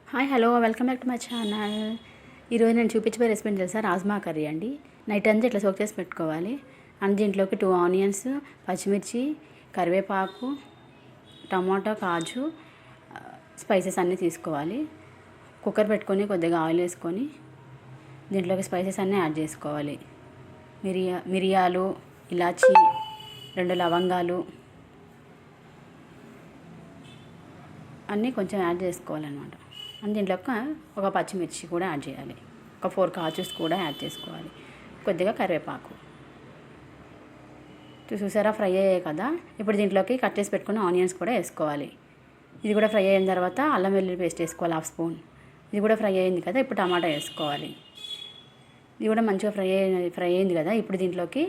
Hi hello welcome back to my channel. ఈరోజు నేను చూపించే రెసిపీ తెలుసా, రాజ్మా కర్రీ అండి. నైట్ అంతా ఇట్లా సోక్ చేసి పెట్టుకోవాలి. అండ్ దీంట్లోకి 2 ఆనియన్స్, పచ్చిమిర్చి, కరివేపాకు, టమాటా, కాజు, స్పైసెస్ అన్నీ తీసుకోవాలి. కుక్కర్ పెట్టుకొని కొద్దిగా ఆయిల్ వేసుకొని దీంట్లోకి స్పైసెస్ అన్నీ యాడ్ చేసుకోవాలి. మిరియాలు, ఇలాచి, 2 లవంగాలు అన్నీ కొంచెం యాడ్ చేసుకోవాలన్నమాట. అండ్ దీంట్లోకి ఒక పచ్చిమిర్చి కూడా యాడ్ చేయాలి. ఒక 4 కాజూస్ కూడా యాడ్ చేసుకోవాలి. కొద్దిగా కరివేపాకు. చూసారా, ఫ్రై అయ్యాయి కదా. ఇప్పుడు దీంట్లోకి కట్ చేసి పెట్టుకున్న ఆనియన్స్ కూడా వేసుకోవాలి. ఇది కూడా ఫ్రై అయిన తర్వాత అల్లం వెల్లుల్లి పేస్ట్ వేసుకోవాలి 1/2 స్పూన్. ఇది కూడా ఫ్రై అయింది కదా. ఇప్పుడు టమాటా వేసుకోవాలి. ఇది కూడా మంచిగా ఫ్రై అయింది కదా. ఇప్పుడు దీంట్లోకి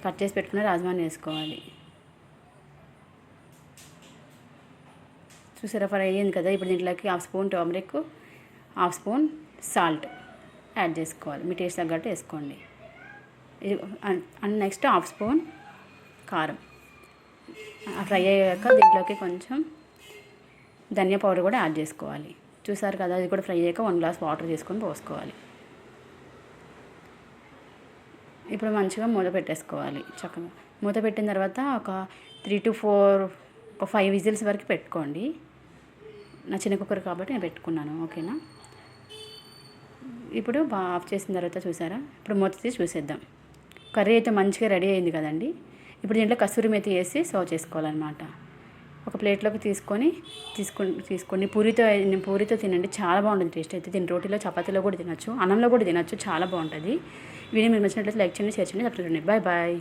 కట్ చేసి పెట్టుకున్న రాజ్మాని వేసుకోవాలి. చూసారా, ఫ్రై అయ్యింది కదా. ఇప్పుడు దీంట్లోకి 1/2 spoon turmeric, 1/2 spoon salt add చేసుకోవాలి. మీ టేస్ట్ తగ్గట్టు వేసుకోండి. అండ్ నెక్స్ట్ 1/2 స్పూన్ కారం. ఫ్రై అయ్యాక దీంట్లోకి కొంచెం ధనియా పౌడర్ కూడా యాడ్ చేసుకోవాలి. చూసారు కదా, అది కూడా ఫ్రై అయ్యాక 1 గ్లాస్ వాటర్ తీసుకొని పోసుకోవాలి. ఇప్పుడు మంచిగా మూత పెట్టేసుకోవాలి. చక్కగా మూత పెట్టిన తర్వాత ఒక 3 to 4 ఒక 5 విజిల్స్ వరకు పెట్టుకోండి. నా చిన్న కుక్కర్ కాబట్టి నేను పెట్టుకున్నాను. ఓకేనా. ఇప్పుడు బాగా ఆఫ్ చేసిన తర్వాత చూసారా, ఇప్పుడు మూత తీసి చూసేద్దాం. కర్రీ అయితే మంచిగా రెడీ అయింది కదండి. ఇప్పుడు దీంట్లో కస్తూరి మేతి వేసి సర్వ్ చేసుకోవాలన్నమాట. ఒక ప్లేట్లోకి తీసుకొని పూరితో తినండి. చాలా బాగుంటుంది టేస్ట్ అయితే. దీని రోటీలో, చపాతీలో కూడా తినచ్చు, అన్నంలో కూడా తినచ్చు. చాలా బాగుంటుంది. వీడియో మీకు నచ్చినట్లయితే లైక్ చేయండి, షేర్ చేయండి, సబ్స్క్రైబ్ చేయండి. Bye bye.